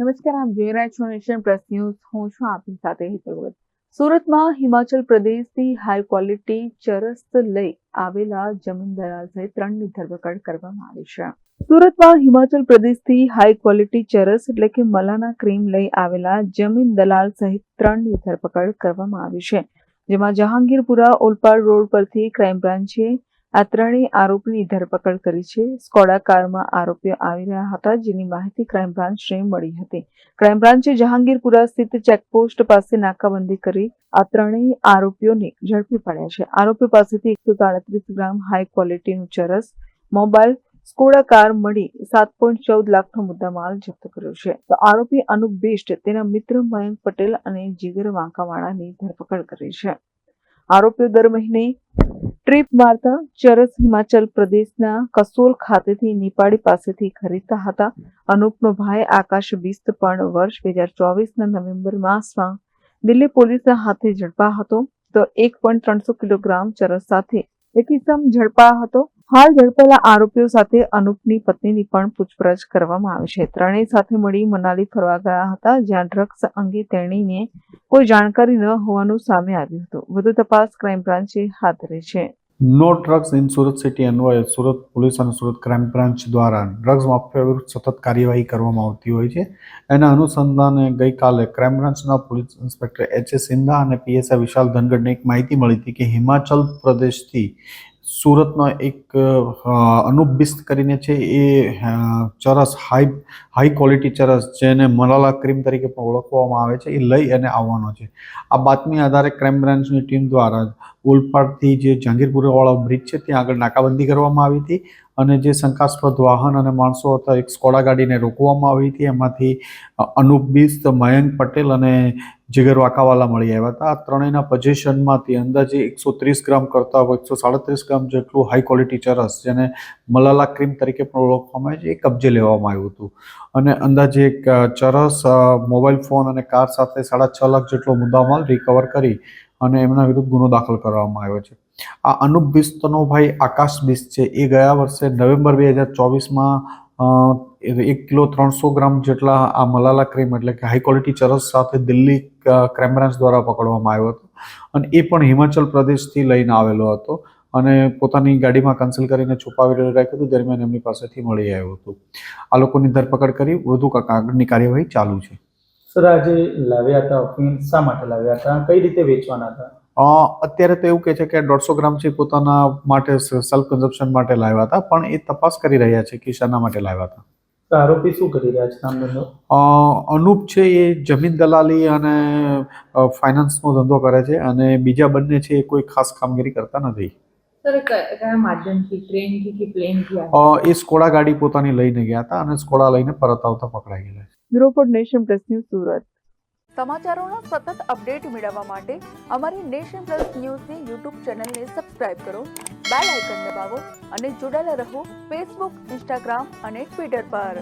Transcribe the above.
નમસ્કાર, આપ જોઈ રહ્યા છો નેશન પ્લસ ન્યૂઝ. હું છું આપની સાથે હેતલ ભગત. સુરતમાં હિમાચલ પ્રદેશથી હાઈ ક્વોલિટી ચરસ લઈ આવેલા જમીન દલાલ સહિત 3ની ધરપકડ કરવામાં આવી છે. સુરતમાં હિમાચલ પ્રદેશથી હાઈ ક્વોલિટી ચરસ એટલે કે મલાના ક્રીમ લઈ આવેલા જમીન દલાલ સહિત 3ની ધરપકડ કરવામાં આવી છે. જેમાં જહાંગીરપુરા ઓલપાડ રોડ પરથી ક્રાઇમ બ્રાન્ચે આ ત્રણેય આરોપીની ધરપકડ કરી છે. સ્કોડા કારમાં આરોપીઓ આવી રહ્યા હતા, જેની માહિતી ક્રાઇમ બ્રાન્ચને મળી હતી. ક્રાઇમ બ્રાન્ચે જહાંગીરપુરા સ્થિત ચેકપોસ્ટ પાસે નાકાબંધી કરી આ ત્રણેય આરોપીઓને ઝડપી પાડ્યા છે. આરોપીઓ પાસેથી 137 ગ્રામ હાઈ ક્વોલિટીનું ચરસ, મોબાઈલ, સ્કોડા કાર મળી 7.14 લાખનો મુદ્દામાલ જપ્ત કર્યો છે. તો આરોપી અનુપ બિષ્ટ તેના મિત્ર મયંક પટેલ અને જીગર વાંકાવાળાની ધરપકડ કરી છે. આરોપીઓ દર મહિને ટ્રીપ મારતા ચરસ હિમાચલ પ્રદેશના કસોલ ખાતેથી નીપાડી પાસેથી ખરીદતા હતા. અનુપનો ભાઈ આકાશ બિસ્ત પણ વર્ષ 2024ના નવેમ્બર માસમાં દિલ્હી પોલીસના હાથે ઝડપાયો હતો. તો 1.300 કિલોગ્રામ ચરસ સાથે એક ઇસમ ઝડપાયો હતો. હાલ ઝડપાયેલા આરોપીઓ સાથે અનુપની પત્નીની પણ પૂછપરછ કરવામાં આવી છે. ત્રણેય સાથે મળી મનાલી ફરવા ગયા હતા, જ્યાં ડ્રગ્સ અંગે તેણીને કોઈ જાણકારી ન હોવાનું સામે આવ્યું હતું. વધુ તપાસ ક્રાઇમ બ્રાન્ચે હાથ ધરી છે. No drugs in Surat city અન્વયે સુરત પોલીસ અને સુરત ક્રાઇમ બ્રાન્ચ દ્વારા ડ્રગ્સ માફિયા વિરુદ્ધ સતત કાર્યવાહી કરવામાં આવતી હોય છે. એના અનુસંધાને ગઈકાલે ક્રાઇમ બ્રાન્ચના પોલીસ ઇન્સ્પેક્ટર એચ. એ. સિંધા અને પીએસઆઈ વિશાલ ધનગડને એક માહિતી મળી હતી કે હિમાચલ પ્રદેશથી સુરતનો એક અનુપ બિસ્ત કરીને છે, એ ચરસ હાઈ ક્વોલિટી ચરસ, જેને મલાલા ક્રીમ તરીકે પણ ઓળખવામાં આવે છે, એ લઈ અને આવવાનો છે. આ બાતમી આધારે ક્રાઇમ બ્રાન્ચની ટીમ દ્વારા ઓલપાડથી જે જહાંગીરપુરાવાળો બ્રિજ છે ત્યાં આગળ નાકાબંધી કરવામાં આવી હતી અને જે શંકાસ્પદ વાહન અને માણસો હતા, એક સ્કોડા ગાડીને રોકવામાં આવી હતી. એમાંથી અનુપ બિસ્ત, મયંક પટેલ અને જીગર વાંકાવાલા મળી આવ્યા હતા. આ ત્રણેયના પોઝિશનમાંથી અંદાજે 130 ગ્રામ કરતાં 137 ગ્રામ જેટલું હાઈ ક્વોલિટી ચરસ, જેને મલાલા ક્રીમ તરીકે પણ ઓળખવામાં આવે છે, એ કબજે લેવામાં આવ્યું હતું. અને અંદાજે એક ચરસ, મોબાઈલ ફોન અને કાર સાથે 6.5 લાખ જેટલો મુદ્દામાલ રિકવર કરી અને એમના વિરુદ્ધ ગુનો દાખલ કરવામાં આવ્યો છે. આ અનુપ બિસ્તનો ભાઈ આકાશ બિસ્ત છે, એ ગયા વર્ષે નવેમ્બર 2024માં 1 કિલો 300 ગ્રામ જેટલા આ મલાલા ક્રીમ એટલે કે હાઈ ક્વોલિટી ચરસ સાથે દિલ્હી ક્રાઇમ બ્રાન્ચ દ્વારા પકડવામાં આવ્યો હતો. અને એ પણ હિમાચલ પ્રદેશથી લઈને આવેલો હતો અને પોતાની ગાડીમાં કન્સીલ કરીને છુપાવી રાખ્યું હતું. દરમિયાન એમની પાસેથી મળી આવ્યું હતું. આ લોકોની ધરપકડ કરી વધુ આગળની કાર્યવાહી ચાલુ છે. સર, આજે લાવ્યા હતા અફીણ શા માટે લાવ્યા હતા, કઈ રીતે વેચવાના હતા? અત્યારે તો એવું કહે છે કે 150 ગ્રામ છે પોતાના માટે સેલ્ફ કન્ઝમ્પશન માટે લાવ્યા હતા, પણ એ તપાસ કરી રહ્યા છે કે શાના માટે લાવ્યા હતા. આરોપી શું કરી રહ્યા છે કામ ધંધો? અનુપ છે એ જમીન દલાલી અને ફાઇનાન્સનો ધંધો કરે છે અને બીજા બંને છે એ કોઈ ખાસ કામગીરી કરતા નથી. સર, કયા માધ્યમથી, ટ્રેનથી કે પ્લેનથી? એ સ્કોડા ગાડી પોતાની લઈને ગયા હતા અને સ્કોડા લઈને પરત આવતા પકડાઈ ગયેલા. Bureau for nation plus news, Surat. સમાચારોનો સતત અપડેટ મેળવવા માટે અમારી નેશન પ્લસ ન્યૂઝની યુટ્યુબ ચેનલને સબસ્ક્રાઇબ કરો, બેલ આઇકન દબાવો અને જોડાયેલા રહો ફેસબુક, ઇન્સ્ટાગ્રામ અને ટ્વિટર પર.